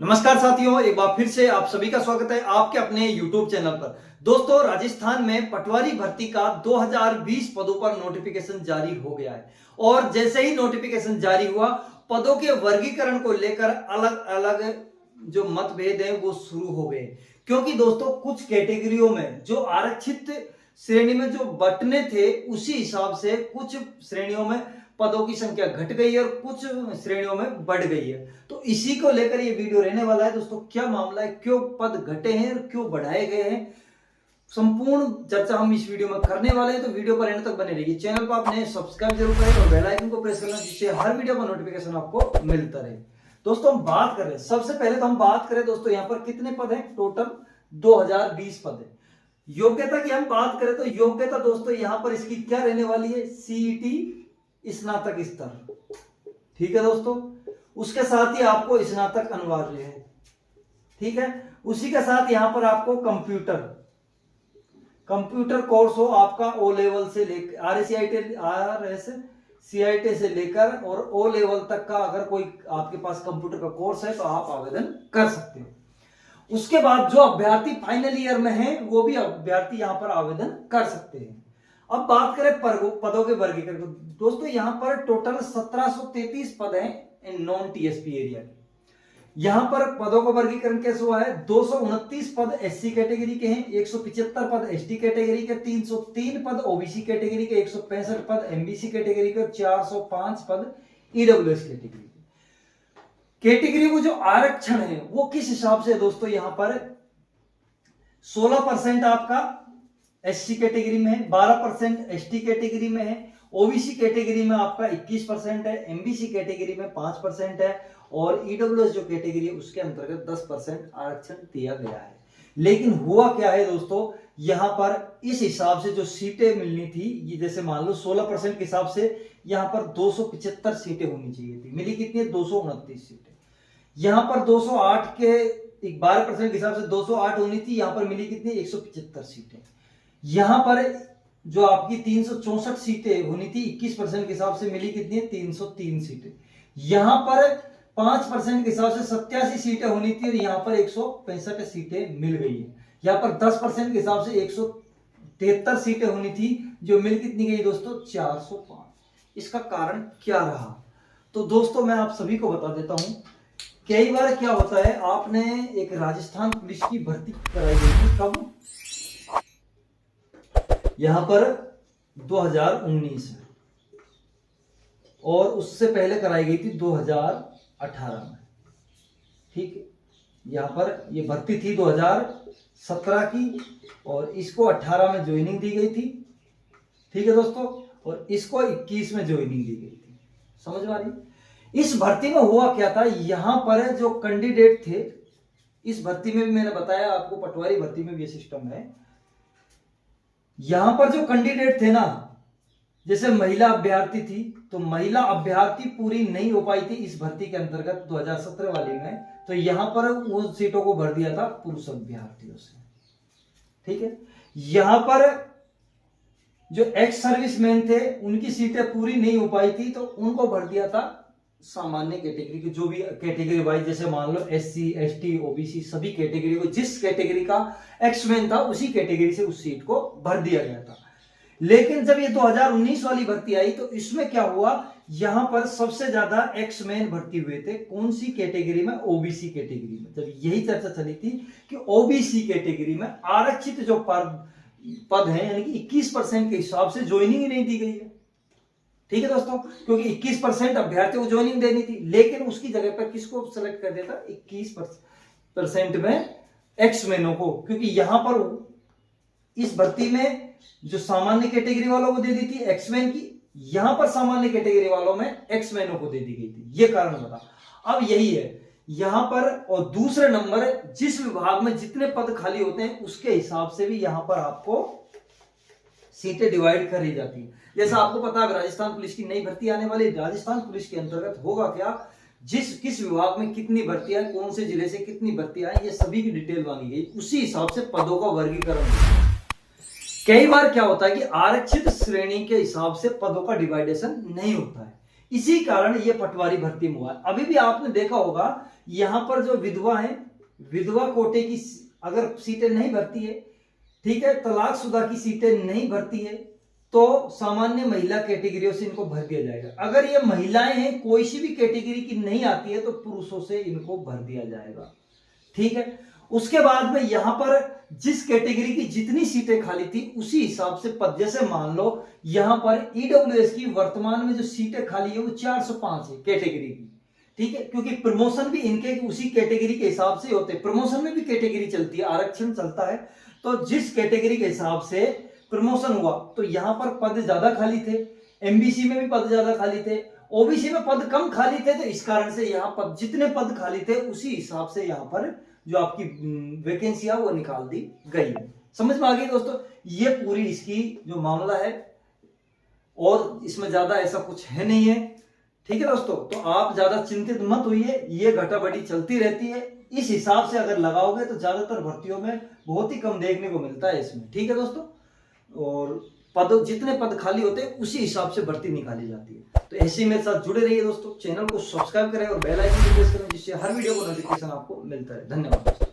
नमस्कार साथियों, एक बार फिर से आप सभी का स्वागत है आपके अपने YouTube चैनल पर। दोस्तों, राजस्थान में पटवारी भर्ती का 2020 पदों पर नोटिफिकेशन जारी हो गया है और जैसे ही नोटिफिकेशन जारी हुआ, पदों के वर्गीकरण को लेकर अलग अलग जो मतभेद है वो शुरू हो गए। क्योंकि दोस्तों, कुछ कैटेगरियों में जो आरक्षित श्रेणी में जो बंटने थे, उसी हिसाब से कुछ श्रेणियों में पदों की संख्या घट गई है और कुछ श्रेणियों में बढ़ गई है। तो इसी को लेकर ये वीडियो रहने वाला है। दोस्तों, क्या मामला है, क्यों पद घटे हैं और क्यों बढ़ाए गए हैं, संपूर्ण चर्चा हम इस वीडियो में करने वाले हैं। तो वीडियो पर एंड तक बने रहिए। चैनल पर आपने सब्सक्राइब जरूर करें और बेल आइकन को प्रेस करना, जिससे हर वीडियो का नोटिफिकेशन आपको मिलता रहे। दोस्तों, हम बात करें, सबसे पहले तो हम बात करें दोस्तों, यहाँ पर कितने पद हैं, टोटल 2020 पद है। योग्यता की हम बात करें तो योग्यता दोस्तों यहाँ पर इसकी क्या रहने वाली है, सीईटी स्नातक स्तर। ठीक है दोस्तों, उसके साथ ही आपको स्नातक अनिवार्य है। ठीक है, उसी के साथ यहां पर आपको कंप्यूटर कोर्स हो आपका ओ लेवल से लेकर RSCIT से लेकर और ओ लेवल तक का, अगर कोई आपके पास कंप्यूटर का कोर्स है तो आप आवेदन कर सकते हो। उसके बाद जो अभ्यर्थी फाइनल ईयर में है वो भी अभ्यर्थी यहां पर आवेदन कर सकते हैं। अब बात करें पदों के वर्गीकरण। दोस्तों, यहां पर टोटल 1733 पद हैं नॉन टीएसपी एरिया के। यहां पर पदों का वर्गीकरण कैसे हुआ है, 229 पद एससी कैटेगरी के हैं, 175 पद एसटी कैटेगरी के, 303 पद ओबीसी कैटेगरी के, 165 पद एमबीसी कैटेगरी के, 405 पद ईडब्ल्यूएस कैटेगरी के। कैटेगरी को जो आरक्षण है वो किस हिसाब से दोस्तों, यहां पर 16% आपका एससी कैटेगरी में है, 12% एसटी कैटेगरी में है, ओबीसी कैटेगरी में आपका 21% है, एमबीसी कैटेगरी में 5% है और ईडब्ल्यूएस जो कैटेगरी है उसके अंतर्गत 10% आरक्षण दिया गया है। लेकिन हुआ क्या है दोस्तों, यहां पर इस हिसाब से जो सीटें मिलनी थी, ये जैसे मान लो 16% के हिसाब से यहां पर 275 सीटें होनी चाहिए थी, मिली कितनी है, 229 सीटें। यहां पर 208 के 12% के हिसाब से 208 होनी थी, यहां पर मिली कितनी, 175 सीटें। यहां पर जो आपकी 364 सीटें होनी थी, 21% के हिसाब से मिली कितनी है, 303 सीटें। यहां पर 5% के हिसाब से 87 सीटें होनी थी और यहां पर 165 सीटें मिल गई है। यहां पर 10% के हिसाब से 173 सीटें होनी थी, जो मिल कितनी गई दोस्तों, 405। इसका कारण क्या रहा, तो दोस्तों मैं आप सभी को बता देता हूं। कई बार क्या होता है, आपने एक राजस्थान पुलिस की भर्ती कराई गई थी, कब, यहां पर 2019 में, और उससे पहले कराई गई थी 2018 में। ठीक है, यहां पर ये भर्ती थी 2017 की और इसको 18 में ज्वाइनिंग दी गई थी। ठीक है दोस्तों, और इसको 21 में ज्वाइनिंग दी गई थी। समझ में आ रही? इस भर्ती में हुआ क्या था, यहां पर जो कैंडिडेट थे, इस भर्ती में भी मैंने बताया आपको, पटवारी भर्ती में भी ये सिस्टम है। यहां पर जो कैंडिडेट थे ना, जैसे महिला अभ्यर्थी थी, तो महिला अभ्यर्थी पूरी नहीं हो पाई थी इस भर्ती के अंतर्गत 2017 वाली में, तो यहां पर उन सीटों को भर दिया था पुरुष अभ्यर्थियों से। ठीक है, यहां पर जो एक्स सर्विसमैन थे, उनकी सीटें पूरी नहीं हो पाई थी, तो उनको भर दिया था सामान्य कैटेगरी की, जो भी कैटेगरी वाइज, जैसे मान लो एससी एसटी ओबीसी, सभी कैटेगरी को, जिस कैटेगरी का एक्समैन था उसी कैटेगरी से उस सीट को भर दिया गया था। लेकिन जब ये 2019 वाली भर्ती आई तो इसमें क्या हुआ, यहां पर सबसे ज्यादा एक्समैन भर्ती हुए थे, कौन सी कैटेगरी में, ओबीसी कैटेगरी में। जब यही चर्चा चली थी कि ओबीसी कैटेगरी में आरक्षित जो पद है, यानी कि 21% के हिसाब से ज्वाइनिंग ही नहीं दी गई है। ठीक है दोस्तों, क्योंकि 21% अभ्यर्थियों को ज्वाइनिंग देनी थी, लेकिन उसकी जगह पर किसको सेलेक्ट कर दिया था, 21% में एक्समैनों को, क्योंकि यहां पर इस भर्ती में जो सामान्य कैटेगरी वालों को दे दी थी एक्समैन की, यहां पर सामान्य कैटेगरी वालों में एक्समैनों को दे दी गई थी। यह कारण बता, अब यही है यहां पर। और दूसरे नंबर, जिस विभाग में जितने पद खाली होते हैं उसके हिसाब से भी यहां पर आपको सीटें डिवाइड करी जाती है। जैसा आपको पता है, राजस्थान पुलिस की नई भर्ती आने वाली, राजस्थान पुलिस के अंतर्गत होगा क्या, किस विभाग में कितनी भर्तियां, कौन से जिले से कितनी भर्तियां, ये सभी की डिटेल मांगी गई, उसी हिसाब से पदों का वर्गीकरण। कई बार क्या होता है कि आरक्षित श्रेणी के हिसाब से पदों का डिवाइडेशन नहीं होता है, इसी कारण ये पटवारी भर्ती में हुआ है। अभी भी आपने देखा होगा यहाँ पर जो विधवा है, विधवा कोटे की अगर सीटें नहीं भरती है, ठीक है, तलाकशुदा की सीटें नहीं भरती है, तो सामान्य महिला कैटेगरियों से इनको भर दिया जाएगा। अगर ये महिलाएं हैं, कोई सी भी कैटेगरी की नहीं आती है, तो पुरुषों से इनको भर दिया जाएगा, ठीक है। उसके बाद में यहां पर जिस कैटेगरी की जितनी सीटें खाली थी उसी हिसाब से पद, जैसे मान लो यहां पर ईडब्ल्यूएस की वर्तमान में जो सीटें खाली है वो 405 है कैटेगरी की, ठीक है, क्योंकि प्रमोशन भी इनके उसी कैटेगरी के हिसाब से होते हैं। प्रमोशन में भी कैटेगरी चलती है, आरक्षण चलता है, तो जिस कैटेगरी के हिसाब से प्रमोशन हुआ तो यहां पर पद ज्यादा खाली थे, एमबीसी में भी पद ज्यादा खाली थे, ओबीसी में पद कम खाली थे, तो इस कारण से यहां पर जितने पद खाली थे उसी हिसाब से यहां पर जो आपकी वैकेंसी है वो निकाल दी गई है। समझ में आ गई दोस्तों, ये पूरी इसकी जो मामला है, और इसमें ज्यादा ऐसा कुछ है नहीं है, ठीक है दोस्तों। तो आप ज्यादा चिंतित मत होइए, ये घटाबढ़ी चलती रहती है, इस हिसाब से अगर लगाओगे तो ज्यादातर भर्तियों में बहुत ही कम देखने को मिलता है इसमें, ठीक है दोस्तों। और पद जितने पद खाली होते हैं उसी हिसाब से भर्ती निकाली जाती है। तो ऐसे ही मेरे साथ जुड़े रहिए दोस्तों, चैनल को सब्सक्राइब करें और बेल आइकन को प्रेस करें, जिससे हर वीडियो को नोटिफिकेशन आपको मिलता है। धन्यवाद।